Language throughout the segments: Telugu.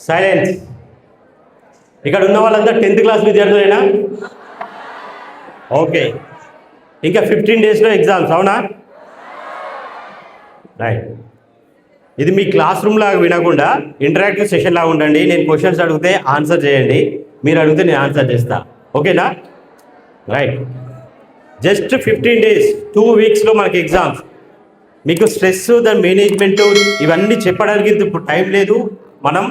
సైలెన్స్. ఇక్కడ ఉన్న వాళ్ళంతా 10th క్లాస్ విద్యార్థులేనా? ఓకే. ఇంకా 15 డేస్లో ఎగ్జామ్స్, అవునా? రైట్. ఇది మీ క్లాస్ రూమ్ లాగా వినకుండా ఇంటరాక్టివ్ సెషన్ లాగా ఉండండి. నేను క్వశ్చన్స్ అడిగితే ఆన్సర్ చేయండి, మీరు అడిగితే నేను ఆన్సర్ చేస్తా. ఓకేనా? రైట్. జస్ట్ 15 డేస్, 2 వీక్స్లో మనకి ఎగ్జామ్స్. మీకు స్ట్రెస్, దాని మేనేజ్మెంట్ ఇవన్నీ చెప్పడానికి ఇప్పుడు టైం లేదు, మనం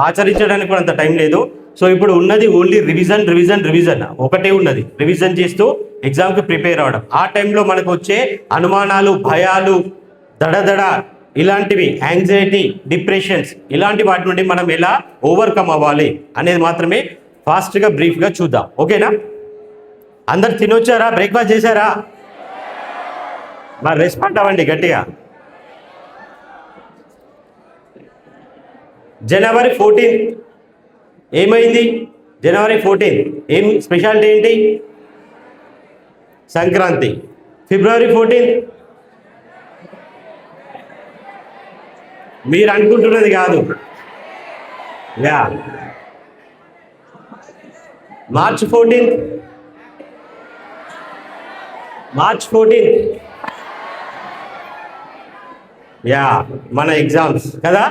ఆచరించడానికి కూడా అంత టైం లేదు. సో ఇప్పుడు ఉన్నది ఓన్లీ రివిజన్ రివిజన్ రివిజన్ ఒకటే ఉన్నది. రివిజన్ చేస్తూ ఎగ్జామ్కి ప్రిపేర్ అవ్వడం. ఆ టైంలో మనకు వచ్చే అనుమానాలు, భయాలు, దడదడ ఇలాంటివి, యాంగ్జైటీ, డిప్రెషన్స్ ఇలాంటి వాటి నుండి మనం ఎలా ఓవర్కమ్ అవ్వాలి అనేది మాత్రమే ఫాస్ట్గా బ్రీఫ్గా చూద్దాం. ఓకేనా? అందరు తినొచ్చారా? బ్రేక్ఫాస్ట్ చేశారా? మరి రెస్పాండ్ అవ్వండి గట్టిగా. జనవరి 14 ఏమైంది? జనవరి 14 ఏం స్పెషాలిటీ ఏంటి? సంక్రాంతి. ఫిబ్రవరి 14 మీరు అనుకుంటున్నది కాదు. యా. మార్చ్ 14 యా మన ఎగ్జామ్స్ కదా.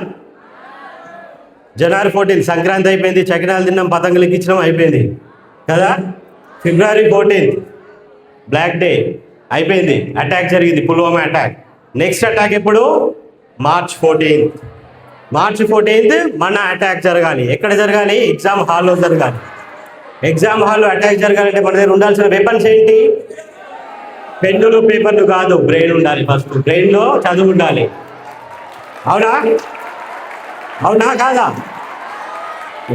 జనవరి 14 సంక్రాంతి అయిపోయింది, చకినాలు తిన్నాం, పతంగులు ఎక్కించడం అయిపోయింది కదా. ఫిబ్రవరి 14 బ్లాక్ డే అయిపోయింది, అటాక్ జరిగింది, పుల్వామా అటాక్. నెక్స్ట్ అటాక్ ఎప్పుడు? మార్చ్ 14 మన అటాక్ జరగాలి. ఎక్కడ జరగాలి? ఎగ్జామ్ హాల్లో జరగాలి. ఎగ్జామ్ హాల్లో అటాక్ జరగాలంటే మన దగ్గర ఉండాల్సిన వెపన్స్ ఏంటి? పెన్నులు, పేపర్లు కాదు, బ్రెయిన్ ఉండాలి. ఫస్ట్ బ్రెయిన్లో చదువు ఉండాలి. అవునా? అవునా కాదా?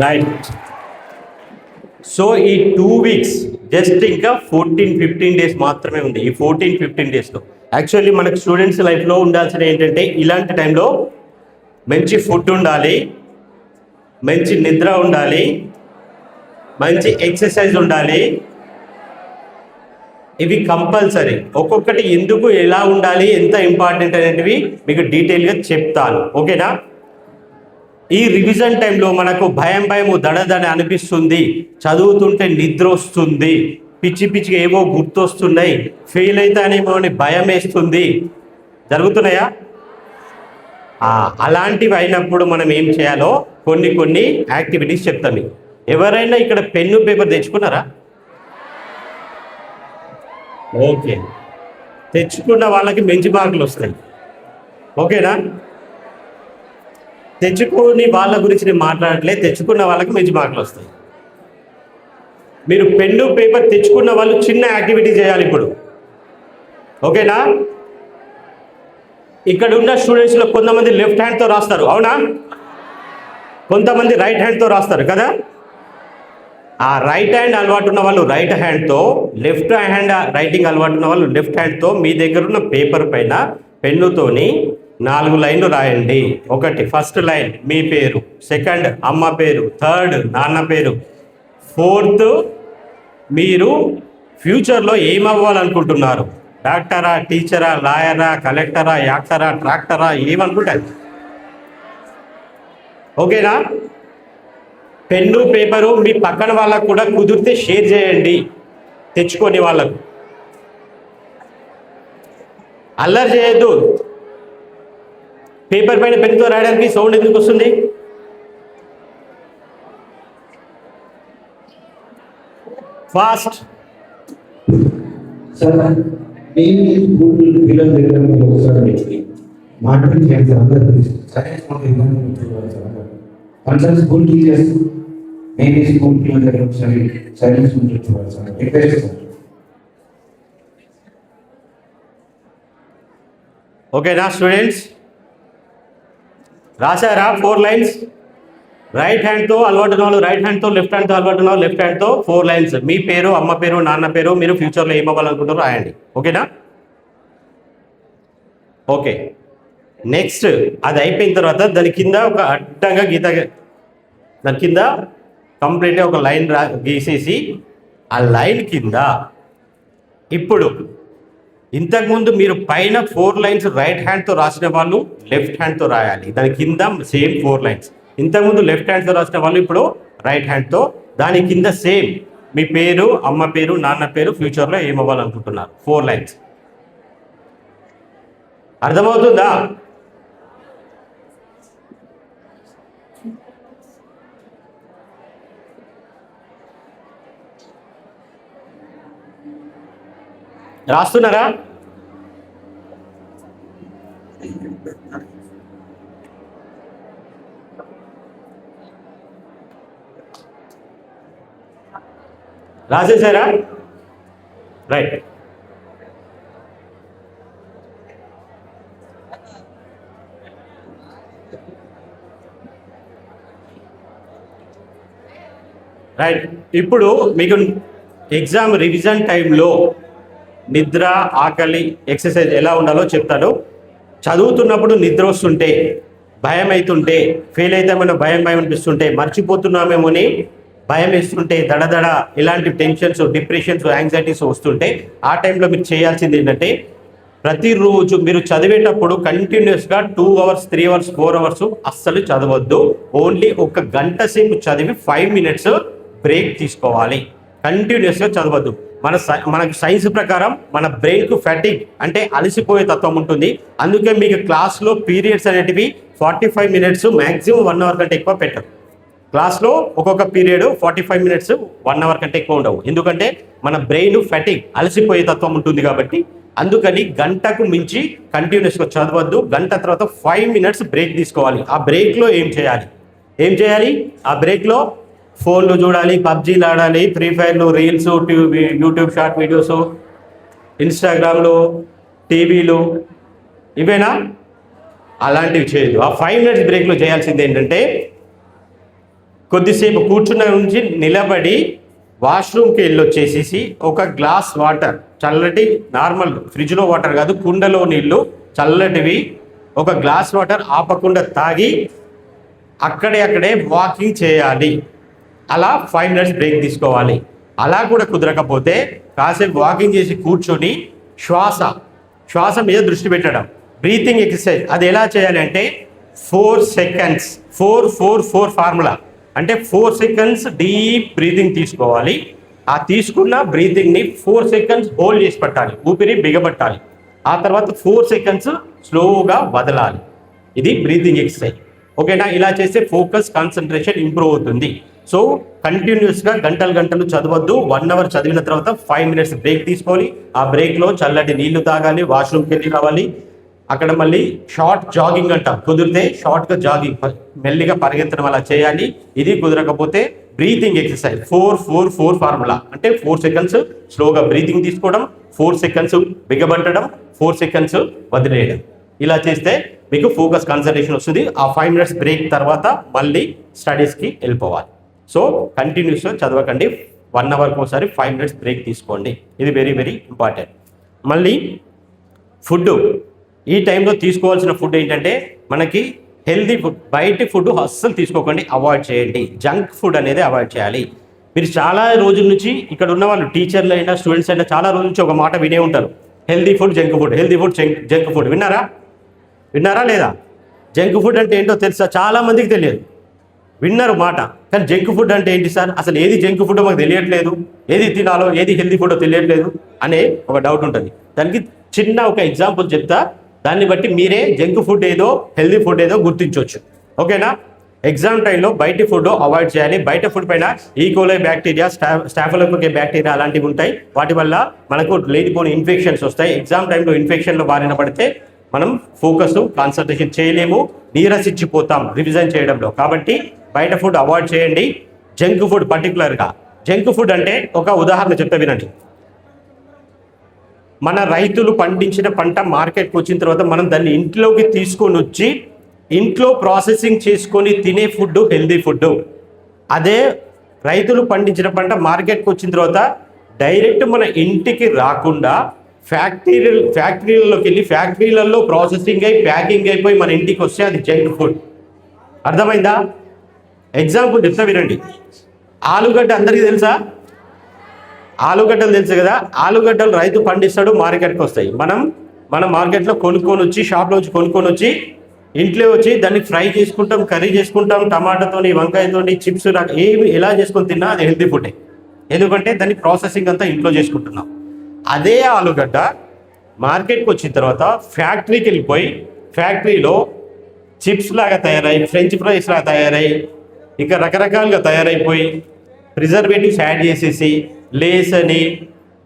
రైట్. సో ఈ 2 వీక్స్ జస్ట్ ఇంకా 14-15 డేస్ మాత్రమే ఉంది. ఈ 14-15 డేస్లో యాక్చువల్లీ మనకు స్టూడెంట్స్ లైఫ్లో ఉండాల్సిన ఏంటంటే, ఇలాంటి టైంలో మంచి ఫుడ్ ఉండాలి, మంచి నిద్ర ఉండాలి, మంచి ఎక్సర్సైజ్ ఉండాలి. ఇవి కంపల్సరీ. ఒక్కొక్కటి ఎందుకు, ఎలా ఉండాలి, ఎంత ఇంపార్టెంట్ అనేటివి మీకు డీటెయిల్గా చెప్తాను. ఓకేనా? ఈ రివిజన్ టైంలో మనకు భయము దడదడ అనిపిస్తుంది, చదువుతుంటే నిద్ర వస్తుంది, పిచ్చి పిచ్చిగా ఏవో గుర్తొస్తున్నాయి, ఫెయిల్ అవుతానేమో అని భయం వేస్తుంది, జరుగుతున్నాయా? అలాంటివి అయినప్పుడు మనం ఏం చేయాలో కొన్ని యాక్టివిటీస్ చెప్తాం మీకు. ఎవరైనా ఇక్కడ పెన్ను, పేపర్ తెచ్చుకున్నారా? ఓకే. తెచ్చుకున్న వాళ్ళకి మంచి మార్కులు వస్తాయి. ఓకేనా? తెచ్చుకుని వాళ్ళ గురించి నేను మాట్లాడట్లేదు, తెచ్చుకున్న వాళ్ళకి మంచి మార్కులు వస్తాయి. మీరు పెన్ను, పేపర్ తెచ్చుకున్న వాళ్ళు చిన్న యాక్టివిటీ చేయాలి ఇప్పుడు. ఓకేనా? ఇక్కడ ఉన్న స్టూడెంట్స్లో కొంతమంది లెఫ్ట్ హ్యాండ్తో రాస్తారు, అవునా? కొంతమంది రైట్ హ్యాండ్తో రాస్తారు కదా. ఆ రైట్ హ్యాండ్ అలవాటు ఉన్న వాళ్ళు రైట్ హ్యాండ్తో, లెఫ్ట్ హ్యాండ్ రైటింగ్ అలవాటు ఉన్న వాళ్ళు లెఫ్ట్ హ్యాండ్తో మీ దగ్గర ఉన్న పేపర్ పైన పెన్నుతోని 4 లైన్లు రాయండి. ఒకటి ఫస్ట్ లైన్ మీ పేరు, సెకండ్ అమ్మ పేరు, థర్డ్ నాన్న పేరు, ఫోర్త్ మీరు ఫ్యూచర్లో ఏమవ్వాలనుకుంటున్నారు, డాక్టరా, టీచరా, లాయరా, కలెక్టరా, యాక్టరా, ట్రాక్టరా, ఏమనుకుంటారు. ఓకేనా? పెన్ను, పేపరు మీ పక్కన వాళ్ళకు కూడా కుదిరితే షేర్ చేయండి, తెచ్చుకొని వాళ్ళకు. అల్లరి చేయొద్దు. పేపర్ పైన పెన్నుతో రాయడానికి సౌండ్ ఎందుకు వస్తుంది? Fast. School teachers maybe school పిల్లలు ఒకసారి సైలెన్స్ చూడాలి సార్, రిక్వెస్ట్ సార్. ఓకేనా స్టూడెంట్స్? రాశారా 4 లైన్స్? రైట్ హ్యాండ్తో అలవాటు ఉన్న వాళ్ళు రైట్ హ్యాండ్తో, లెఫ్ట్ హ్యాండ్తో అలవాటు ఉన్న వాళ్ళు లెఫ్ట్ హ్యాండ్తో 4 లైన్స్. మీ పేరు, అమ్మ పేరు, నాన్న పేరు, మీరు ఫ్యూచర్లో ఏమవ్వాలనుకుంటారో రాయండి. ఓకేనా? ఓకే. నెక్స్ట్ అది అయిపోయిన తర్వాత దాని కింద ఒక అడ్డంగా గీత, దాని కింద కంప్లీట్గా ఒక లైన్ గీసేసి ఆ లైన్ కింద ఇప్పుడు ఇంతకుముందు మీరు పైన 4 లైన్స్ రైట్ హ్యాండ్తో రాసిన వాళ్ళు లెఫ్ట్ హ్యాండ్తో రాయాలి. దాని కింద సేమ్ 4 లైన్స్. ఇంతకుముందు లెఫ్ట్ హ్యాండ్తో రాసిన వాళ్ళు ఇప్పుడు రైట్ హ్యాండ్తో, దాని కింద సేమ్ మీ పేరు, అమ్మ పేరు, నాన్న పేరు, ఫ్యూచర్లో ఏమవ్వాలనుకుంటున్నారు, 4 లైన్స్. అర్థమవుతుందా? రాస్తున్నారా? రాసేసారా? రైట్. రైట్. ఇప్పుడు మీకు ఎగ్జామ్ రివిజన్ టైంలో నిద్ర, ఆకలి, ఎక్సర్సైజ్ ఎలా ఉండాలో చెప్తాను. చదువుతున్నప్పుడు నిద్ర వస్తుంటే, భయం అవుతుంటే, ఫెయిల్ అవుతామని భయం అనిపిస్తుంటే, మర్చిపోతున్నామేమో అని భయం వేస్తుంటే, దడదడ ఇలాంటి టెన్షన్స్, డిప్రెషన్స్, యాంగ్జైటీస్ వస్తుంటే ఆ టైంలో మీరు చేయాల్సింది ఏంటంటే, ప్రతిరోజు మీరు చదివేటప్పుడు కంటిన్యూస్గా 2 అవర్స్, 3 అవర్స్, 4 అవర్స్ అస్సలు చదవద్దు. ఓన్లీ 1 గంట సేపు చదివి 5 మినిట్స్ బ్రేక్ తీసుకోవాలి. కంటిన్యూస్గా చదవద్దు. మనకు సైన్స్ ప్రకారం మన బ్రెయిన్కు ఫ్యాటిక్ అంటే అలసిపోయే తత్వం ఉంటుంది. అందుకే మీకు క్లాస్లో పీరియడ్స్ అనేటివి 45 మినిట్స్, మ్యాక్సిమం 1 అవర్ కంటే ఎక్కువ పెట్టరు. క్లాస్లో ఒక్కొక్క పీరియడ్ 45 మినిట్స్, 1 అవర్ కంటే ఎక్కువ ఉండవు. ఎందుకంటే మన బ్రెయిన్ ఫ్యాటిక్ అలసిపోయే తత్వం ఉంటుంది కాబట్టి. అందుకని గంటకు మించి కంటిన్యూస్గా చదవద్దు. గంట తర్వాత 5 మినిట్స్ బ్రేక్ తీసుకోవాలి. ఆ బ్రేక్లో ఏం చేయాలి? ఆ బ్రేక్లో ఫోన్లు చూడాలి, పబ్జీలు ఆడాలి, ఫ్రీ ఫైర్లు, రీల్స్, యూట్యూబ్ షార్ట్ వీడియోస్, ఇన్స్టాగ్రామ్లు, టీవీలు, ఇవేనా? అలాంటివి చేయదు. ఆ 5 మినిట్స్ బ్రేక్లో చేయాల్సింది ఏంటంటే, కొద్దిసేపు కూర్చున్న నుంచి నిలబడి వాష్రూమ్కి వెళ్ళొచ్చేసేసి ఒక గ్లాస్ వాటర్, చల్లటి నార్మల్ ఫ్రిడ్జ్లో వాటర్ కాదు, కుండలో నీళ్ళు చల్లటివి, ఒక గ్లాస్ వాటర్ ఆపకుండా తాగి అక్కడే వాకింగ్ చేయాలి. అలా 5 మినిట్స్ బ్రేక్ తీసుకోవాలి. అలా కూడా కుదరకపోతే కాసేపు వాకింగ్ చేసి కూర్చొని శ్వాస మీద దృష్టి పెట్టడం, బ్రీతింగ్ ఎక్సర్సైజ్. అది ఎలా చేయాలి అంటే 4 సెకండ్స్, 4-4-4 ఫార్ములా. అంటే 4 సెకండ్స్ డీప్ బ్రీతింగ్ తీసుకోవాలి. ఆ తీసుకున్న బ్రీతింగ్ని 4 సెకండ్స్ హోల్డ్ చేసి పట్టాలి, ఊపిరి బిగబట్టాలి. ఆ తర్వాత 4 సెకండ్స్ స్లోగా వదలాలి. ఇది బ్రీతింగ్ ఎక్సర్సైజ్. ఓకేనా? ఇలా చేస్తే ఫోకస్, కాన్సన్ట్రేషన్ ఇంప్రూవ్ అవుతుంది. సో కంటిన్యూస్గా గంటలు చదవద్దు. 1 అవర్ చదివిన తర్వాత 5 మినిట్స్ బ్రేక్ తీసుకోవాలి. ఆ బ్రేక్లో చల్లటి నీళ్లు తాగాలి, వాష్రూమ్కి వెళ్ళి రావాలి. అక్కడ మళ్ళీ షార్ట్ జాగింగ్ అంటాం, కుదిరితే షార్ట్గా జాగింగ్, మెల్లిగా పరిగెత్తడం అలా చేయాలి. ఇది కుదరకపోతే బ్రీతింగ్ ఎక్సర్సైజ్ 4-4-4 ఫార్ములా. అంటే 4 సెకండ్స్ స్లోగా బ్రీతింగ్ తీసుకోవడం, 4 సెకండ్స్ బిగబట్టడం, 4 సెకండ్స్ వదిలేయడం. ఇలా చేస్తే మీకు ఫోకస్, కాన్సన్ట్రేషన్ వస్తుంది. ఆ 5 మినిట్స్ బ్రేక్ తర్వాత మళ్ళీ స్టడీస్కి వెళ్ళిపోవాలి. సో కంటిన్యూస్గా చదవకండి. 1 అవర్కి ఒకసారి 5 మినిట్స్ బ్రేక్ తీసుకోండి. ఇది వెరీ వెరీ ఇంపార్టెంట్. మళ్ళీ ఫుడ్, ఈ టైంలో తీసుకోవాల్సిన ఫుడ్ ఏంటంటే మనకి హెల్దీ ఫుడ్. బయటి ఫుడ్ అస్సలు తీసుకోకండి, అవాయిడ్ చేయండి. జంక్ ఫుడ్ అనేది అవాయిడ్ చేయాలి. మీరు చాలా రోజుల నుంచి ఇక్కడ ఉన్న వాళ్ళు, టీచర్లు అయినా స్టూడెంట్స్ అయినా చాలా రోజుల నుంచి ఒక మాట వినే ఉంటారు, healthy food, junk food, healthy food, junk food. విన్నారా లేదా? జంక్ ఫుడ్ అంటే ఏంటో తెలుసా? చాలామందికి తెలియదు. విన్నారు మాట, కానీ జంక్ ఫుడ్ అంటే ఏంటి సార్, అసలు ఏది జంక్ ఫుడ్ మాకు తెలియట్లేదు, ఏది తినాలో ఏది హెల్దీ ఫుడ్ తెలియట్లేదు అనే ఒక డౌట్ ఉంటుంది. దానికి చిన్న ఒక ఎగ్జాంపుల్ చెప్తా, దాన్ని బట్టి మీరే జంక్ ఫుడ్ ఏదో హెల్దీ ఫుడ్ ఏదో గుర్తించవచ్చు. ఓకేనా? ఎగ్జామ్ టైంలో బయట ఫుడ్ అవాయిడ్ చేయాలి. బయట ఫుడ్ పైన ఈకోలై బ్యాక్టీరియా, స్టాఫిలోకోకస్ బ్యాక్టీరియా అలాంటివి ఉంటాయి. వాటి వల్ల మనకు లేనిపోని ఇన్ఫెక్షన్స్ వస్తాయి. ఎగ్జామ్ టైంలో ఇన్ఫెక్షన్లో బారిన పడితే మనం ఫోకస్, కాన్సన్ట్రేషన్ చేయలేము, నీరసించిపోతాం రివిజన్ చేయడంలో. కాబట్టి బయట ఫుడ్ అవాయిడ్ చేయండి. జంక్ ఫుడ్ పర్టికులర్గా, జంక్ ఫుడ్ అంటే ఒక ఉదాహరణ చెప్తే వినండి. మన రైతులు పండించిన పంట మార్కెట్కి వచ్చిన తర్వాత మనం దాన్ని ఇంట్లోకి తీసుకొని వచ్చి ఇంట్లో ప్రాసెసింగ్ చేసుకొని తినే ఫుడ్ హెల్దీ ఫుడ్. అదే రైతులు పండించిన పంట మార్కెట్కి వచ్చిన తర్వాత డైరెక్ట్ మన ఇంటికి రాకుండా ఫ్యాక్టరీలలోకి వెళ్ళి ఫ్యాక్టరీలలో ప్రాసెసింగ్ అయి ప్యాకింగ్ అయిపోయి మన ఇంటికి వస్తే అది జంక్ ఫుడ్. అర్థమైందా? ఎగ్జాంపుల్ చెప్తా వినండి. ఆలుగడ్డ అందరికీ తెలుసా? ఆలుగడ్డలు తెలుసు కదా. ఆలుగడ్డలు రైతు పండిస్తాడు, మార్కెట్కి వస్తాయి. మనం మార్కెట్లో కొనుక్కొని వచ్చి, షాప్లో వచ్చి కొనుక్కొని వచ్చి ఇంట్లో వచ్చి దాన్ని ఫ్రై చేసుకుంటాం, కర్రీ చేసుకుంటాం, టమాటాతోని, వంకాయతోని, చిప్స్ ఏమి ఎలా చేసుకొని తిన్నా అది హెల్తీ ఫుడే. ఎందుకంటే దాన్ని ప్రాసెసింగ్ అంతా ఇంట్లో చేసుకుంటున్నాం. అదే ఆలుగడ్డ మార్కెట్కి వచ్చిన తర్వాత ఫ్యాక్టరీకి వెళ్ళిపోయి ఫ్యాక్టరీలో చిప్స్ లాగా తయారై, ఫ్రెంచ్ ఫ్రైస్ లాగా తయారై, ఇంకా రకరకాలుగా తయారైపోయి ప్రిజర్వేటివ్స్ యాడ్ చేసేసి లేస్ అని,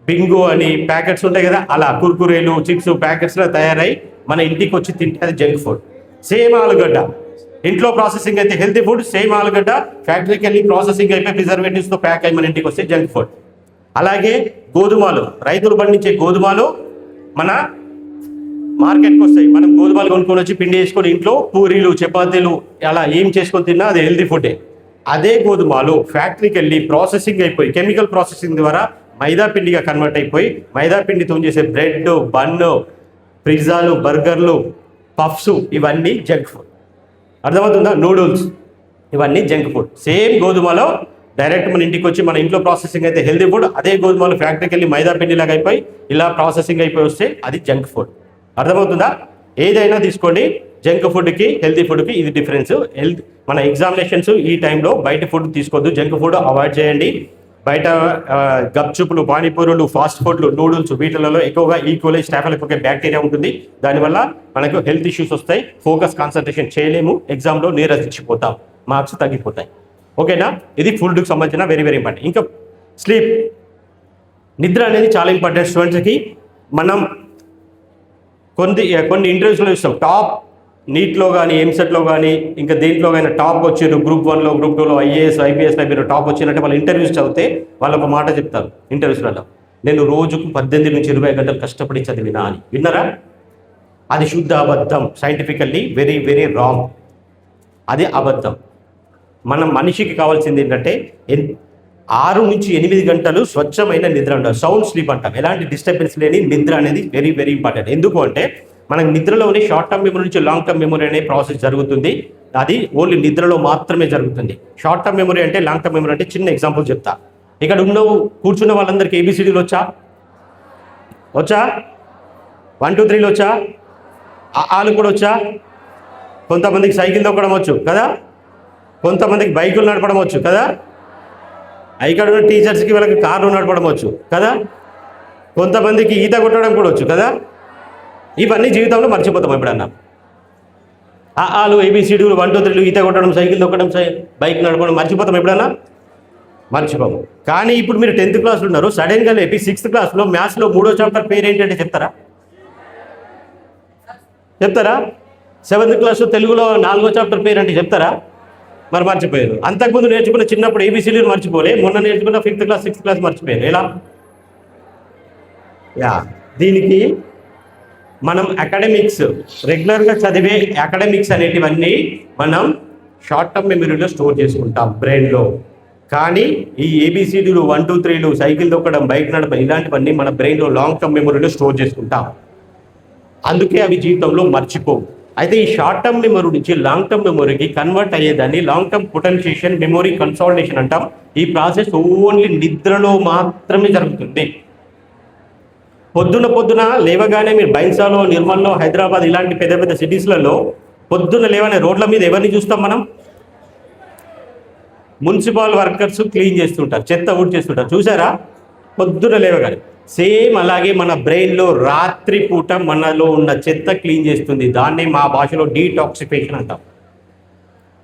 బింగో అని ప్యాకెట్స్ ఉంటాయి కదా, అలా కుర్కురేలు, చిప్స్ ప్యాకెట్స్లో తయారై మన ఇంటికి వచ్చి తింటే అది జంక్ ఫుడ్. సేమ్ ఆలుగడ్డ ఇంట్లో ప్రాసెసింగ్ అయితే హెల్తీ ఫుడ్, సేమ్ ఆలుగడ్డ ఫ్యాక్టరీకి వెళ్ళి ప్రాసెసింగ్ అయిపోయి ప్రిజర్వేటివ్స్తో ప్యాక్ అయ్యి మన ఇంటికి వస్తే జంక్ ఫుడ్. అలాగే గోధుమలు, రైతులు పండించే గోధుమలు మన మార్కెట్కి వస్తాయి. మనం గోధుమలు కొనుక్కొని వచ్చి పిండి వేసుకొని ఇంట్లో పూరీలు, చపాతీలు అలా ఏం చేసుకొని తిన్నా అది హెల్తీ ఫుడే. అదే గోధుమలు ఫ్యాక్టరీకి వెళ్ళి ప్రాసెసింగ్ అయిపోయి కెమికల్ ప్రాసెసింగ్ ద్వారా మైదా పిండిగా కన్వర్ట్ అయిపోయి మైదా పిండితో చేసే బ్రెడ్, బన్, పిజ్జాలు, బర్గర్లు, పఫ్స్ ఇవన్నీ జంక్ ఫుడ్. అర్థమవుతుందా? నూడిల్స్ ఇవన్నీ జంక్ ఫుడ్. సేమ్ గోధుమలో డైరెక్ట్ మన ఇంటికి వచ్చి మన ఇంట్లో ప్రాసెసింగ్ అయితే హెల్తీ ఫుడ్, అదే గోధుమలు ఫ్యాక్టరీకి వెళ్ళి మైదా పిండిలాగా అయిపోయి ఇలా ప్రాసెసింగ్ అయిపోయి వస్తే అది జంక్ ఫుడ్. అర్థమవుతుందా? ఏదైనా తీసుకోండి, జంక్ ఫుడ్కి హెల్తీ ఫుడ్కి ఇది డిఫరెన్స్. మన ఎగ్జామినేషన్స్ ఈ టైంలో బయట ఫుడ్ తీసుకోవద్దు, జంక్ ఫుడ్ అవాయిడ్ చేయండి. బయట గప్చుపులు, పానీపూరులు, ఫాస్ట్ ఫుడ్లు, నూడిల్స్ వీటిలలో ఎక్కువగా ఈక్వలీ స్టాఫిలోకోకస్ బ్యాక్టీరియా ఉంటుంది. దానివల్ల మనకు హెల్త్ ఇష్యూస్ వస్తాయి, ఫోకస్ కాన్సన్ట్రేషన్ చేయలేము, ఎగ్జామ్లో నీరసించిపోతాం, మార్క్స్ తగ్గిపోతాయి. ఓకేనా? ఇది ఫుడ్కి సంబంధించిన వెరీ వెరీ ఇంపార్టెంట్. ఇంకా స్లీప్, నిద్ర అనేది చాలా ఇంపార్టెంట్ స్టూడెంట్స్కి. మనం కొన్ని ఇంటర్వ్యూస్లో ఇస్తాం, టాప్ నీట్లో కానీ, ఎంసెట్లో కానీ, ఇంకా దేంట్లో కానీ టాప్ వచ్చారు, గ్రూప్ 1లో, గ్రూప్ 2లో, ఐఏఎస్, ఐపీఎస్లో మీరు టాప్ వచ్చినట్టే వాళ్ళు ఇంటర్వ్యూస్ చదివితే వాళ్ళు ఒక మాట చెప్తారు ఇంటర్వ్యూస్లలో, నేను రోజుకు 18 నుంచి 20 గంటలు కష్టపడి చదివినా అని. విన్నారా? అది శుద్ధ అబద్ధం. Scientifically very very wrong. అది అబద్ధం. మనం మనిషికి కావాల్సింది ఏంటంటే 6 నుంచి 8 గంటలు స్వచ్ఛమైన నిద్ర ఉండాలి, సౌండ్ స్లీప్ అంటాం. ఎలాంటి డిస్టర్బెన్స్ లేని నిద్ర అనేది వెరీ వెరీ ఇంపార్టెంట్. ఎందుకు అంటే మనకు నిద్రలోనే షార్ట్ టర్మ్ మెమరీ నుంచి లాంగ్ టర్మ్ మెమరీ అనే ప్రాసెస్ జరుగుతుంది. అది ఓన్లీ నిద్రలో మాత్రమే జరుగుతుంది. షార్ట్ టర్మ్ మెమరీ అంటే, లాంగ్ టర్మ్ మెమరీ అంటే చిన్న ఎగ్జాంపుల్ చెప్తా. ఇక్కడ కూర్చున్న వాళ్ళందరికీ ఏబిసిడీలు వచ్చా? 1 2 3 వచ్చా? ఆలు కూడా వచ్చా? కొంతమందికి సైకిల్ తొక్కడం వచ్చు కదా, కొంతమందికి బైకులు నడపడం వచ్చు కదా, ఇక్కడ ఉన్న టీచర్స్కి వీళ్ళకి కార్లు నడపడం వచ్చు కదా, కొంతమందికి ఈత కొట్టడం కూడా వచ్చు కదా. ఇవన్నీ జీవితంలో మర్చిపోతాం ఎప్పుడన్నా. ఆలు, ఏబిసిడీలు, 1 2 3, ఈత కొట్టడం, సైకిల్ తొక్కడం, బైక్ నడపడం మర్చిపోతాం ఎప్పుడన్నా? మర్చిపోము. కానీ ఇప్పుడు మీరు 10th క్లాస్లో ఉన్నారు, సడన్గా లేపి 6th క్లాస్లో మ్యాథ్స్లో 3వ చాప్టర్ పేరు ఏంటంటే చెప్తారా? 7th క్లాస్లో తెలుగులో 4వ చాప్టర్ పేరు అంటే చెప్తారా? మరి మర్చిపోయారు. అంతకుముందు నేర్చుకున్న చిన్నప్పుడు ఏబిసిడీలు మర్చిపోలే, మొన్న నేర్చుకున్న 5th క్లాస్ 6th క్లాస్ మర్చిపోయారు. ఎలా? దీనికి మనం అకాడమిక్స్, రెగ్యులర్గా చదివే అకాడమిక్స్ అనేటివన్నీ మనం షార్ట్ టర్మ్ మెమరీలో స్టోర్ చేసుకుంటాం బ్రెయిన్లో. కానీ ఈ ఏబిసిడీలు, 1 2 3లు, సైకిల్ తొక్కడం, బైక్ నడపడం ఇలాంటివన్నీ మన బ్రెయిన్లో లాంగ్ టర్మ్ మెమరీలో స్టోర్ చేసుకుంటాం. అందుకే అవి జీవితంలో మర్చిపోవు. అయితే ఈ షార్ట్ టర్మ్ మెమరీ నుంచి లాంగ్ టర్మ్ మెమరీకి కన్వర్ట్ అయ్యేదాన్ని long term potentiation, memory consolidation అంటాం. ఈ ప్రాసెస్ ఓన్లీ నిద్రలో మాత్రమే జరుగుతుంది. పొద్దున లేవగానే మీరు బైన్సాలో, నిర్మల్లో, హైదరాబాద్ ఇలాంటి పెద్ద పెద్ద సిటీస్లలో పొద్దున్న లేవనే రోడ్ల మీద ఎవరిని చూస్తాం మనం? మున్సిపల్ వర్కర్స్ క్లీన్ చేస్తుంటారు, చెత్త ఊడ్ చేస్తుంటారు. చూసారా? పొద్దున లేవగానే. సేమ్ అలాగే మన బ్రెయిన్లో రాత్రి పూట మనలో ఉన్న చెత్త క్లీన్ చేస్తుంది. దాన్ని మా భాషలో డీటాక్సిఫికేషన్ అంటాం.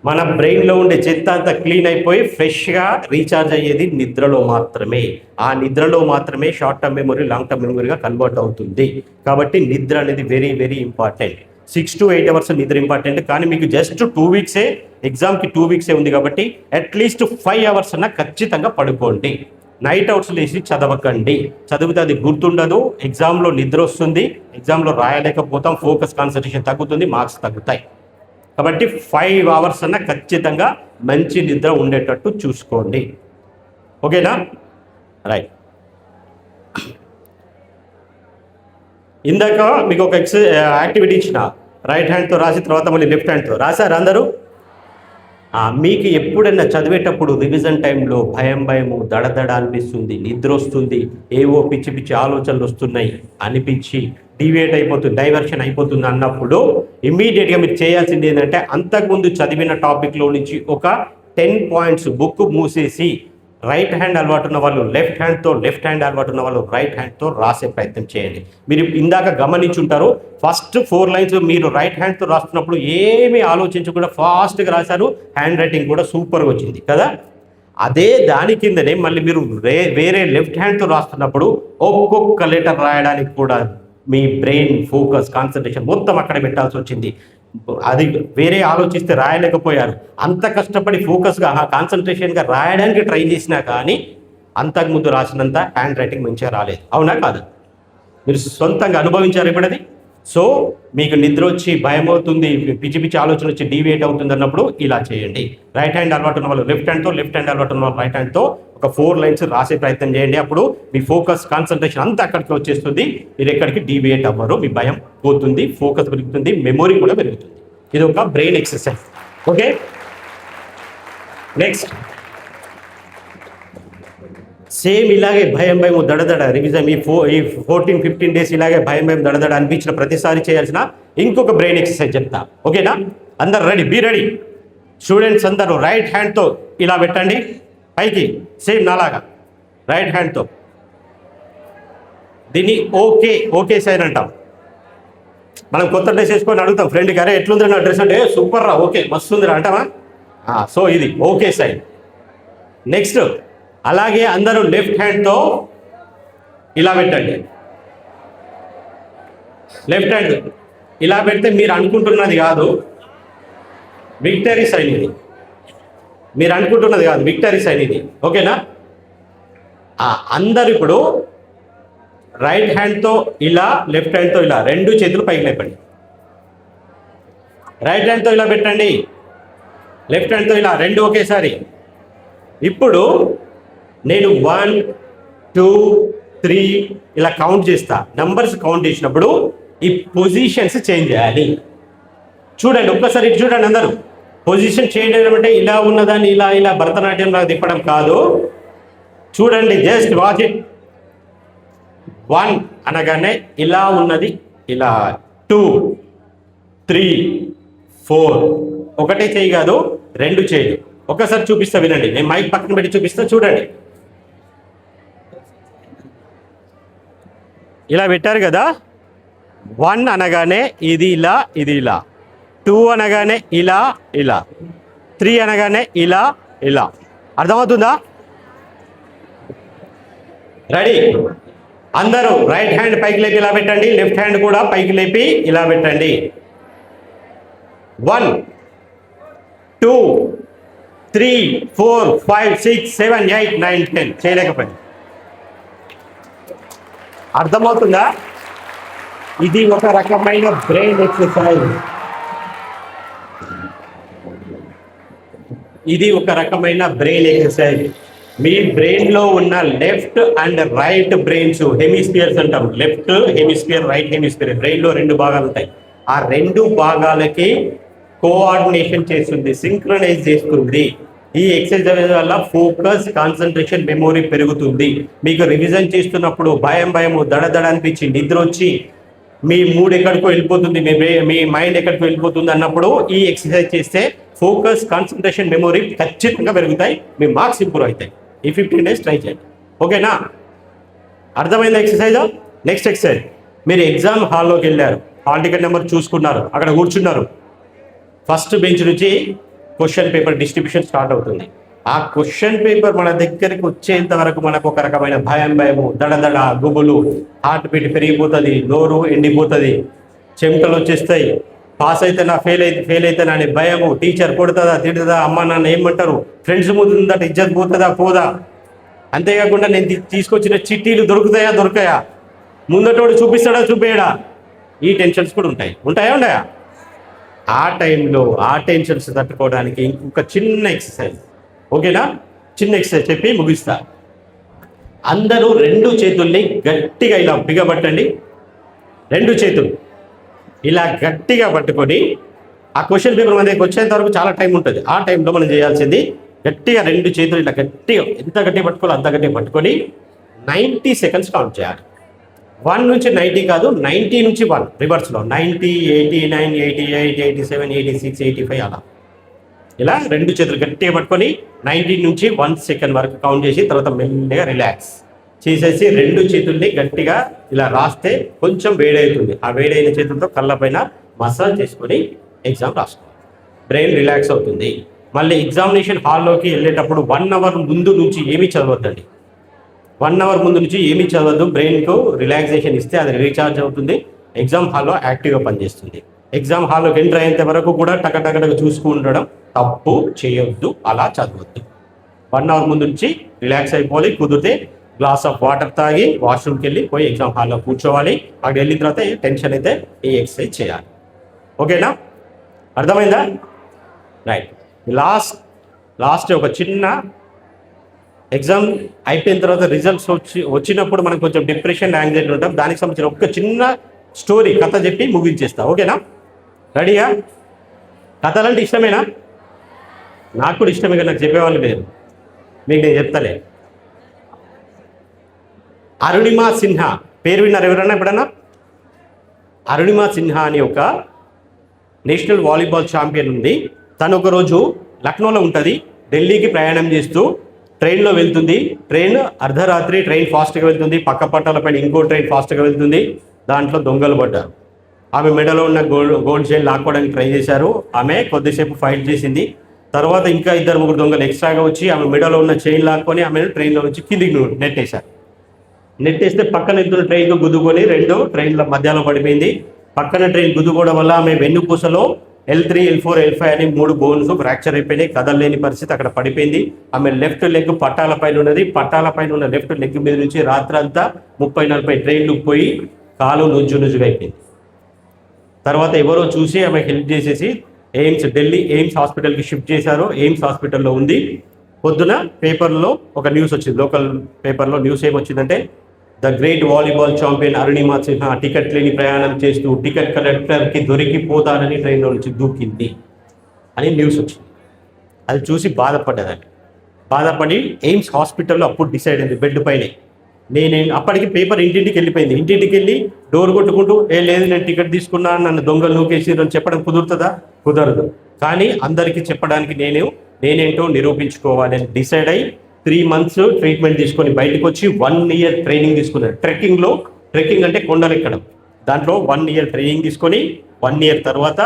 మన బ్రెయిన్లో ఉండే చెత్త అంతా క్లీన్ అయిపోయి ఫ్రెష్గా రీఛార్జ్ అయ్యేది నిద్రలో మాత్రమే. ఆ నిద్రలో మాత్రమే short term memory long term మెమరీగా కన్వర్ట్ అవుతుంది. కాబట్టి నిద్ర అనేది very very important. 6 to 8 hours నిద్ర ఇంపార్టెంట్. కానీ మీకు జస్ట్ 2 వీక్సే, ఎగ్జామ్కి 2 వీక్సే ఉంది కాబట్టి అట్లీస్ట్ 5 అవర్స్ అన్నా ఖచ్చితంగా పడుకోండి. నైట్ అవుట్స్ లేచి చదవకండి. చదివితే అది గుర్తుండదు, ఎగ్జామ్లో నిద్ర వస్తుంది, ఎగ్జామ్లో రాయలేకపోతాం, ఫోకస్ కాన్సన్ట్రేషన్ తగ్గుతుంది, మార్క్స్ తగ్గుతాయి. కాబట్టి 5 అవర్స్ అన్నా ఖచ్చితంగా మంచి నిద్ర ఉండేటట్టు చూసుకోండి. ఓకేనా? రైట్. ఇందాక మీకు ఒక యాక్టివిటీ ఇచ్చిన, రైట్ హ్యాండ్తో రాసి తర్వాత మళ్ళీ లెఫ్ట్ హ్యాండ్తో రాశారు అందరూ? మీకు ఎప్పుడైనా చదివేటప్పుడు రివిజన్ టైంలో భయము దడదడ అనిపిస్తుంది, నిద్ర వస్తుంది, ఏవో పిచ్చి పిచ్చి ఆలోచనలు వస్తున్నాయి అనిపించి డివేట్ అయిపోతుంది, డైవర్షన్ అయిపోతుంది అన్నప్పుడు ఇమ్మీడియట్గా మీరు చేయాల్సింది ఏంటంటే అంతకుముందు చదివిన టాపిక్లో నుంచి ఒక 10 పాయింట్స్ బుక్ మూసేసి రైట్ హ్యాండ్ అలవాటు ఉన్న వాళ్ళు లెఫ్ట్ హ్యాండ్తో, లెఫ్ట్ హ్యాండ్ అలవాటు ఉన్న వాళ్ళు రైట్ హ్యాండ్తో రాసే ప్రయత్నం చేయండి. మీరు ఇందాక గమనించుంటారు, ఫస్ట్ 4 లైన్స్ మీరు రైట్ హ్యాండ్తో రాస్తున్నప్పుడు ఏమీ ఆలోచించకుండా ఫాస్ట్గా రాశారు, హ్యాండ్ రైటింగ్ కూడా సూపర్గా వచ్చింది కదా. అదే దాని కిందనే మళ్ళీ మీరు వేరే లెఫ్ట్ హ్యాండ్తో రాస్తున్నప్పుడు ఒక్కొక్క లెటర్ రాయడానికి కూడా మీ బ్రెయిన్ ఫోకస్ కాన్సన్ట్రేషన్ మొత్తం అక్కడ పెట్టాల్సి వచ్చింది. అది వేరే ఆలోచిస్తే రాయలేకపోయారు. అంత కష్టపడి ఫోకస్గా కాన్సన్ట్రేషన్గా రాయడానికి ట్రై చేసినా కానీ అంతకుముందు రాసినంత హ్యాండ్ రైటింగ్ మంచిగా రాలేదు. అవునా కాదు? మీరు సొంతంగా అనుభవించారు ఇప్పుడది. సో మీకు నిద్ర వచ్చి భయం అవుతుంది, పిచ్చి పిచ్చి ఆలోచన వచ్చి డీవియేట్ అవుతుంది అన్నప్పుడు ఇలా చేయండి. రైట్ హ్యాండ్ అలవాటు ఉన్న వాళ్ళు లెఫ్ట్ హ్యాండ్తో, లెఫ్ట్ హ్యాండ్ అలవాటు ఉన్న వాళ్ళు రైట్ హ్యాండ్తో ఒక 4 లైన్స్ రాసే ప్రయత్నం చేయండి. అప్పుడు మీ ఫోకస్ కాన్సన్ట్రేషన్ అంతా అక్కడికి వచ్చేస్తుంది, మీరు ఎక్కడికి డీవియేట్ అవ్వరు, మీ భయం పోతుంది, ఫోకస్ పెరుగుతుంది, మెమొరీ కూడా పెరుగుతుంది. ఇది ఒక brain exercise. Okay, next same ఇలాగే భయం దడదడ రివిజన్ ఈ 14-15 డేస్ ఇలాగే భయం దడదడ అనిపించిన ప్రతిసారి చేయాల్సిన ఇంకొక బ్రెయిన్ ఎక్సర్సైజ్ చెప్తా. ఓకేనా? అందరు రెడీ, బీ రెడీ. స్టూడెంట్స్ అందరూ రైట్ హ్యాండ్తో ఇలా పెట్టండి పైకి, సేమ్ నాలాగా రైట్ హ్యాండ్తో. దీన్ని ఓకే సైన్ అంటాం. మనం కొత్త డ్రెస్ వేసుకొని అడుగుతాం ఫ్రెండ్కి, అరే ఎట్లుంది నా డ్రెస్ అంటే సూపర్ రా, ఓకే మస్తు ఉందిరా అంటామా? సో ఇది ఓకే సైన్. నెక్స్ట్ అలాగే అందరూ లెఫ్ట్ హ్యాండ్తో ఇలా పెట్టండి. లెఫ్ట్ హ్యాండ్ ఇలా పెడితే మీరు అనుకుంటున్నది కాదు, విక్టరీ సైన్ ఇది. మీరు అనుకుంటున్నది కాదు, విక్టరీ సైన్ ఇది. ఓకేనా? అందరు ఇప్పుడు రైట్ హ్యాండ్తో ఇలా, లెఫ్ట్ హ్యాండ్తో ఇలా, 2 చేతులు పైకి లేపండి. రైట్ హ్యాండ్తో ఇలా పెట్టండి, లెఫ్ట్ హ్యాండ్తో ఇలా, 2 ఒకేసారి. ఇప్పుడు నేను 1, 2, 3 ఇలా కౌంట్ చేస్తా. నంబర్స్ కౌంట్ చేసినప్పుడు ఈ పొజిషన్స్ చేంజ్ చేయాలి. చూడండి ఒక్కసారి ఇటు చూడండి అందరూ. పొజిషన్ చేంజ్ చేయడం అంటే ఇలా ఉన్నదాన్ని ఇలా భరతనాట్యం లాగా తిప్పడం కాదు. చూడండి, జస్ట్ వాచ్ ఇట్. 1 అనగానే ఇలా ఉన్నది ఇలా, 2, 3, 4 ఒకటే చేయి కాదు, 2 చేయి. ఒకసారి చూపిస్తా వినండి, నేను మైక్ పక్కన పెట్టి చూపిస్తా చూడండి. ఇలా పెట్టారు కదా. 1 అనగానే ఇది ఇలా, ఇది ఇలా. 2 అనగానే ఇలా, 3 అనగానే ఇలా. అర్థమవుతుందా? రెడీ? అందరూ రైట్ హ్యాండ్ పైకి లేపి ఇలా పెట్టండి, లెఫ్ట్ హ్యాండ్ కూడా పైకి లేపి ఇలా పెట్టండి. 1, 2, 3, 4, 5, 6, 7, 8, 9, 10 చేయలేకపోయింది. అర్థమవుతుందా? ఇది ఒక రకమైన బ్రెయిన్ ఎక్సర్సైజ్. మీ బ్రెయిన్లో ఉన్న left and right brains, hemispheres అంటాం. Left hemisphere, right hemisphere. బ్రెయిన్లో 2 భాగాలు ఉంటాయి. ఆ 2 భాగాలకి కోఆర్డినేషన్ చేస్తుంది, సింక్రనైజ్ చేస్తుంది. ఈ ఎక్సర్సైజ్ వల్ల ఫోకస్, కాన్సన్ట్రేషన్, మెమొరీ పెరుగుతుంది. మీకు రివిజన్ చేస్తున్నప్పుడు భయము దడదడ అనిపించి నిద్ర వచ్చి మీ మూడ్ ఎక్కడికో వెళ్ళిపోతుంది, మీ మైండ్ ఎక్కడికో వెళ్ళిపోతుంది అన్నప్పుడు ఈ ఎక్సర్సైజ్ చేస్తే ఫోకస్, కాన్సన్ట్రేషన్, మెమొరీ ఖచ్చితంగా పెరుగుతాయి, మీ మార్క్స్ ఇంప్రూవ్ అవుతాయి. ఈ 15 డేస్ ట్రై చేయండి. ఓకేనా? అర్థమైందా ఎక్సర్సైజ్? నెక్స్ట్ ఎక్సర్సైజ్, మీరు ఎగ్జామ్ హాల్లోకి వెళ్ళారు, హాల్ టికెట్ నెంబర్ చూసుకున్నారు, అక్కడ కూర్చున్నారు. ఫస్ట్ బెంచ్ నుంచి క్వశ్చన్ పేపర్ డిస్ట్రిబ్యూషన్ స్టార్ట్ అవుతుంది. ఆ క్వశ్చన్ పేపర్ మన దగ్గరికి వచ్చేంత వరకు మనకు ఒక రకమైన భయము దడదడ, గుబులు, హార్ట్ బీట్ పెరిగిపోతుంది, నోరు ఎండిపోతుంది, చెమటలు వచ్చేస్తాయి. పాస్ అయితేనా ఫెయిల్ అయితేనా అనే భయము, టీచర్ కొడుతుందా తిడుతుందా, అమ్మ నాన్న ఏమంటారు, ఫ్రెండ్స్ ముందుందట ఇజ్జత్ పోదా. అంతేకాకుండా నేను తీసుకొచ్చిన చిట్టీలు దొరకాయా, ముందటోడు చూపేయడా, ఈ టెన్షన్స్ కూడా ఉంటాయా? ఆ టైంలో ఆ టెన్షన్స్ తట్టుకోవడానికి ఇంకొక చిన్న ఎక్సర్సైజ్. ఓకేనా? చిన్న ఎక్సర్సైజ్ చెప్పి ముగిస్తా. అందరూ 2 చేతుల్ని గట్టిగా ఇలా బిగబట్టండి. 2 చేతులు ఇలా గట్టిగా పట్టుకొని ఆ క్వశ్చన్ పేపర్ మన దగ్గరికి వచ్చేంత వరకు చాలా టైం ఉంటుంది. ఆ టైంలో మనం చేయాల్సింది గట్టిగా 2 చేతులు ఇట్లా గట్టిగా ఎంత గట్టిగా పట్టుకోవాలో అంత గట్టిగా పట్టుకొని 90 సెకండ్స్ కౌంట్ చేయాలి. 1 నుంచి 90 కాదు, 90 నుంచి 1 రివర్స్లో 90, 89, 88, 87, 86, 85 అలా ఇలా 2 చేతులు గట్టిగా పట్టుకొని 90 నుంచి 1 సెకండ్ వరకు కౌంట్ చేసి తర్వాత మెల్లిగా రిలాక్స్ చేసేసి 2 చేతుల్ని గట్టిగా ఇలా రాస్తే కొంచెం వేడవుతుంది. ఆ వేడైన చేతులతో కళ్ళ పైన మసాజ్ చేసుకొని ఎగ్జామ్ రాసుకోవాలి. బ్రెయిన్ రిలాక్స్ అవుతుంది. మళ్ళీ ఎగ్జామినేషన్ హాల్లోకి వెళ్ళేటప్పుడు 1 అవర్ ముందు నుంచి ఏమీ చదవద్దండి. 1 అవర్ ముందు నుంచి ఏమీ చదవద్దు. బ్రెయిన్కు రిలాక్సేషన్ ఇస్తే అది రీఛార్జ్ అవుతుంది. ఎగ్జామ్ హాల్లో యాక్టివ్గా పనిచేస్తుంది. ఎగ్జామ్ హాల్లోకి ఎంటర్ అయ్యేంత వరకు కూడా టకటకటక చూసుకుంటడం తప్పు చేయొద్దు, అలా చదవద్దు. 1 అవర్ ముందు నుంచి రిలాక్స్ అయిపోవాలి. కుదిరితే గ్లాస్ ఆఫ్ వాటర్ తాగి వాష్రూమ్కి వెళ్ళి పోయి ఎగ్జామ్ హాల్లో కూర్చోవాలి. అక్కడ వెళ్ళిన తర్వాత టెన్షన్ అయితే ఈ ఎక్సర్సైజ్ చేయాలి. ఓకేనా? అర్థమైందా? రైట్. లాస్ట్ ఒక చిన్న ఎగ్జామ్ అయిపోయిన తర్వాత రిజల్ట్స్ వచ్చినప్పుడు మనకు కొంచెం డిప్రెషన్, యాంగ్జైటీ ఉంటాం. దానికి సంబంధించిన ఒక చిన్న స్టోరీ కథ చెప్పి ముగించేస్తా. ఓకేనా? రెడీగా? కథలంటే ఇష్టమేనా? నాకు కూడా ఇష్టమే, కానీ నాకు చెప్పేవాళ్ళు లేరు. మీకు నేను చెప్తాలే. అరుణిమా సిన్హా పేరు విన్నారు ఎవరన్నా ఎప్పుడన్నా? అరుణిమా సిన్హా అని ఒక నేషనల్ వాలీబాల్ ఛాంపియన్ ఉంది. తను ఒకరోజు లక్నోలో ఉంటుంది. ఢిల్లీకి ప్రయాణం చేస్తూ ట్రైన్లో వెళ్తుంది. ట్రైన్ అర్ధరాత్రి, ట్రైన్ ఫాస్ట్గా వెళ్తుంది. పక్క పట్టాలపైన ఇంకో ట్రైన్ ఫాస్ట్గా వెళ్తుంది. దాంట్లో దొంగలు పడ్డారు. ఆమె మెడలో ఉన్న గోల్డ్ చైన్ లాక్కోవడానికి ట్రై చేశారు. ఆమె కొద్దిసేపు ఫైట్ చేసింది. తర్వాత ఇంకా 2-3 దొంగలు ఎక్స్ట్రాగా వచ్చి ఆమె మెడలో ఉన్న చైన్ లాక్కొని ఆమెను ట్రైన్లో నుంచి కిందికి నెట్టేశారు. నెట్టేస్తే పక్కన ఇద్దరు ట్రైన్కు గుద్దుకొని 2 ట్రైన్ల మధ్యలో పడిపోయింది. పక్కన ట్రైన్ గుద్దుకోవడం వల్ల ఆమె వెన్నుపూసలో L3, L4, L5 అని 3 బోన్స్ ఫ్రాక్చర్ అయిపోయినాయి. కదలలేని పరిస్థితి, అక్కడ పడిపోయింది. ఆమె లెఫ్ట్ లెగ్ పట్టాల పైన ఉన్నది. పట్టాల పైన ఉన్న లెఫ్ట్ లెగ్ మీద నుంచి రాత్రంతా 30-40 ట్రైన్లు పోయి కాలు నుజ్జుగా అయిపోయింది. తర్వాత ఎవరో చూసి ఆమె హెల్ప్ చేసేసి ఢిల్లీ ఎయిమ్స్ హాస్పిటల్కి షిఫ్ట్ చేశారు. ఎయిమ్స్ హాస్పిటల్లో ఉంది. పొద్దున పేపర్లో ఒక న్యూస్ వచ్చింది. లోకల్ పేపర్లో న్యూస్ ఏమొచ్చిందంటే, the great volleyball champion Arunima Sinha ticket లేని ప్రయాణం చేస్తూ టికెట్ కలెక్టర్కి దొరికిపోతానని ట్రైన్లో నుంచి దూకింది అని న్యూస్ వచ్చింది. అది చూసి బాధపడి ఎయిమ్స్ హాస్పిటల్లో అప్పుడు డిసైడ్ అయింది బెడ్ పైనే. అప్పటికి పేపర్ ఇంటింటికి వెళ్ళిపోయింది. ఇంటింటికి వెళ్ళి డోర్ కొట్టుకుంటూ లేదు నేను టికెట్ తీసుకున్నా, నన్ను దొంగలు నూకేసిరు అని చెప్పడం కుదురుతుందా? కుదరదు. కానీ అందరికీ చెప్పడానికి నేనేంటో నిరూపించుకోవాలి అని డిసైడ్ అయ్యి 3 months ట్రీట్మెంట్ తీసుకొని బయటకు వచ్చి 1 year ట్రైనింగ్ తీసుకున్నారు. ట్రెక్కింగ్ అంటే కొండలు ఎక్కడం. దాంట్లో 1 year ట్రైనింగ్ తీసుకొని 1 year తర్వాత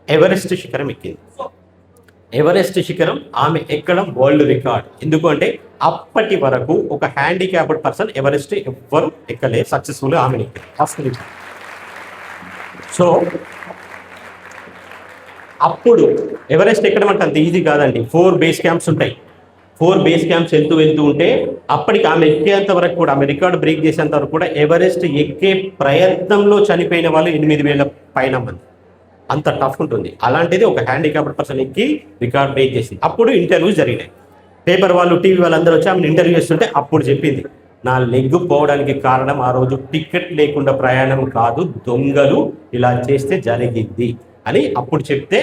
ఎవరెస్ట్ శిఖరం ఎక్కింది. ఎవరెస్ట్ శిఖరం ఆమె ఎక్కడం వరల్డ్ రికార్డ్. ఎందుకు అంటే అప్పటి వరకు ఒక హ్యాండిక్యాప్డ్ పర్సన్ ఎవరెస్ట్ ఎవ్వరు ఎక్కలేదు. సక్సెస్ఫుల్గా ఆమె ఎక్కింది. సో అప్పుడు ఎవరెస్ట్ ఎక్కడం అంటే అంత ఈజీ కాదండి. 4 బేస్ క్యాంప్స్ ఉంటాయి. 4 బేస్ క్యాంప్స్ వెళ్తూ ఉంటే అప్పటికి ఆమె ఎక్కేంత వరకు కూడా, ఆమె రికార్డు బ్రేక్ చేసేంత వరకు కూడా ఎవరెస్ట్ ఎక్కే ప్రయత్నంలో చనిపోయిన వాళ్ళు 8,000 పైన మంది. అంత టఫ్ ఉంటుంది. అలాంటిది ఒక హ్యాండిక్యాప్డ్ పర్సన్ ఎక్కి రికార్డ్ బ్రేక్ చేసింది. అప్పుడు ఇంటర్వ్యూస్ జరిగినాయి. పేపర్ వాళ్ళు, టీవీ వాళ్ళందరూ వచ్చి ఆమెను ఇంటర్వ్యూ చేస్తుంటే అప్పుడు చెప్పింది, నా లెగ్ పోవడానికి కారణం ఆ రోజు టికెట్ లేకుండా ప్రయాణం కాదు, దొంగలు ఇలా చేస్తే జరిగింది అని అప్పుడు చెప్తే,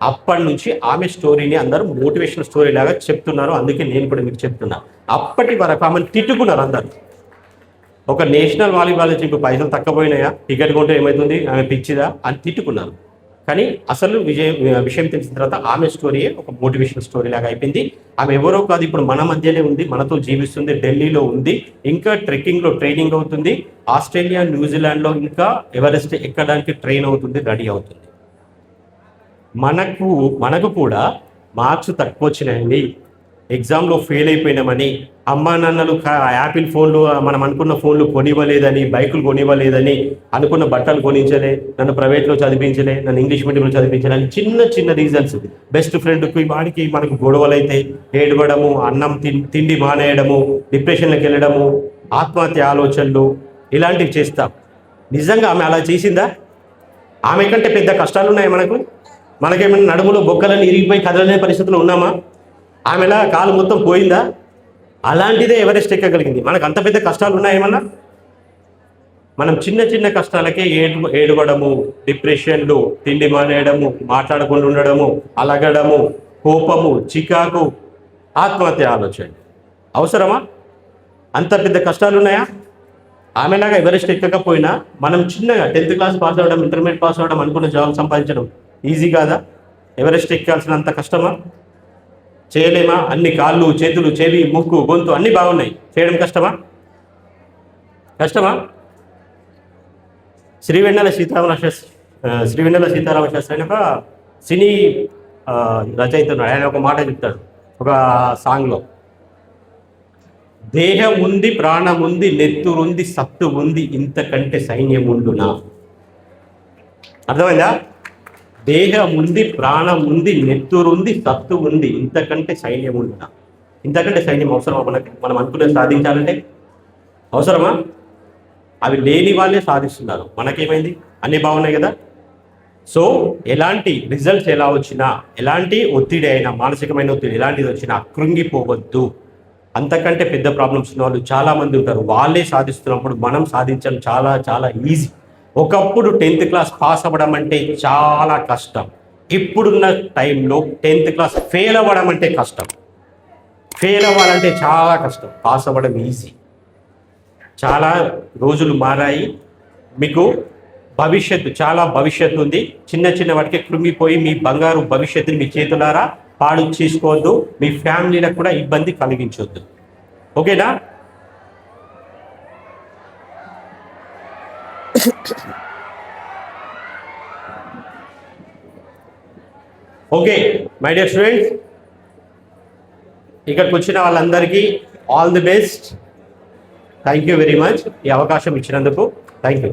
అప్పటి నుంచి ఆమె స్టోరీని అందరూ మోటివేషనల్ స్టోరీ లాగా చెప్తున్నారు. అందుకే నేను కూడా మీకు చెప్తున్నా. అప్పటి వరకు ఆమెను తిట్టుకున్నారు అందరు. ఒక నేషనల్ వాలీబాల్ టీంకు పైసలు తక్కువపోయినాయా, టికెట్ కొంటే ఏమవుతుంది, ఆమె పిచ్చిదా అని తిట్టుకున్నారు. కానీ అసలు విషయం తెలిసిన తర్వాత ఆమె స్టోరీ ఒక మోటివేషనల్ స్టోరీ లాగా అయిపోయింది. ఆమె ఎవరో కాదు, ఇప్పుడు మన మధ్యనే ఉంది, మనతో జీవిస్తుంది, ఢిల్లీలో ఉంది, ఇంకా ట్రెక్కింగ్లో ట్రైనింగ్ అవుతుంది, ఆస్ట్రేలియా, న్యూజిలాండ్లో ఇంకా ఎవరెస్ట్ ఎక్కడానికి ట్రైన్ అవుతుంది, రెడీ అవుతుంది. మనకు కూడా మార్క్స్ తక్కువ వచ్చినాయండి, ఎగ్జామ్లో ఫెయిల్ అయిపోయినామని, అమ్మా నాన్నలు యాపిల్ ఫోన్లు, మనం అనుకున్న ఫోన్లు కొనివ్వలేదని, బైకులు కొనివ్వలేదని, అనుకున్న బట్టలు కొనించలే, నన్ను ప్రైవేట్లో చదివించలే, నన్ను ఇంగ్లీష్ మీడియంలో చదివించలే అని చిన్న రీజన్స్. బెస్ట్ ఫ్రెండ్కి వాడికి మనకు గొడవలు అయితే ఏడవడము, అన్నం తిండి మానేయడము, డిప్రెషన్లోకి వెళ్ళడము, ఆత్మహత్య ఆలోచనలు, ఇలాంటివి చేస్తాం. నిజంగా ఆమె అలా చేసిందా? ఆమె కంటే పెద్ద కష్టాలు ఉన్నాయి మనకేమైనా నడుములో బొక్కలను ఇరిగిపోయి కదలనే పరిస్థితులు ఉన్నామా? ఆమెలా కాలు మొత్తం పోయిందా? అలాంటిదే ఎవరెస్ట్ ఎక్కగలిగింది. మనకు అంత పెద్ద కష్టాలు ఉన్నాయేమన్నా? మనం చిన్న చిన్న కష్టాలకే ఏడవడము, డిప్రెషన్లు, తిండి మానేయడము, మాట్లాడకుండా ఉండడము, అలగడము, కోపము, చికాకు, ఆత్మహత్య ఆలోచన. అవసరమా? అంత పెద్ద కష్టాలు ఉన్నాయా? ఆమెలాగా ఎవరెస్ట్ ఎక్కకపోయినా మనం చిన్నగా 10th క్లాస్ పాస్ అవ్వడం, ఇంటర్మీడియట్ పాస్ అవ్వడం, అనుకున్న జాబ్ సంపాదించడం ఈజీ కాదా? ఎవరెస్ట్ ఎక్కాల్సినంత కష్టమా? చేయలేమా? అన్ని కాళ్ళు, చేతులు, చెవి, ముక్కు, గొంతు అన్నీ బాగున్నాయి, చేయడం కష్టమా? కష్టమా? శ్రీవెన్నెల సీతారామ శాస్త్రి అని ఒక సినీ రచయిత ఉన్నాడు. ఆయన ఒక మాట చెప్తాడు ఒక సాంగ్లో, దేహం ఉంది, ప్రాణం ఉంది, నెత్తురుంది, సత్తు ఉంది, ఇంతకంటే సైన్యం ఉండునా. అర్థమైందా? దేహం ఉంది, ప్రాణం ఉంది, నెత్తురుంది, సత్తు ఉంది, ఇంతకంటే సైన్యం ఉండునా. ఇంతకంటే సైన్యం అవసరమా మనకి? మనం అనుకునేది సాధించాలంటే అవసరమా? అవి లేని వాళ్ళే సాధిస్తున్నారు. మనకేమైంది? అన్నీ బాగున్నాయి కదా. సో ఎలాంటి రిజల్ట్స్ ఎలా వచ్చినా, ఎలాంటి ఒత్తిడి అయినా, మానసికమైన ఒత్తిడి ఎలాంటిది వచ్చినా కృంగిపోవద్దు. అంతకంటే పెద్ద ప్రాబ్లమ్స్ ఉన్న వాళ్ళు చాలామంది ఉంటారు. వాళ్ళే సాధిస్తున్నప్పుడు మనం సాధించడం చాలా చాలా ఈజీ. ఒకప్పుడు 10th క్లాస్ పాస్ అవ్వడం అంటే చాలా కష్టం. ఇప్పుడున్న టైంలో 10th క్లాస్ ఫెయిల్ అవ్వడం అంటే కష్టం. ఫెయిల్ అవ్వాలంటే చాలా కష్టం, పాస్ అవ్వడం ఈజీ. చాలా రోజులు మారాయి. మీకు చాలా భవిష్యత్తు ఉంది. చిన్న చిన్న వాటికి కృంగిపోయి మీ బంగారు భవిష్యత్తుని మీ చేతులారా పాడు చేసుకోవద్దు. మీ ఫ్యామిలీలకు కూడా ఇబ్బంది కలిగించొద్దు. ఓకేనా? ఓకే మై డియర్ స్టూడెంట్స్, ఇక్కడికి వచ్చిన వాళ్ళందరికీ all the best. Thank you very much ఈ అవకాశం ఇచ్చినందుకు. Thank you.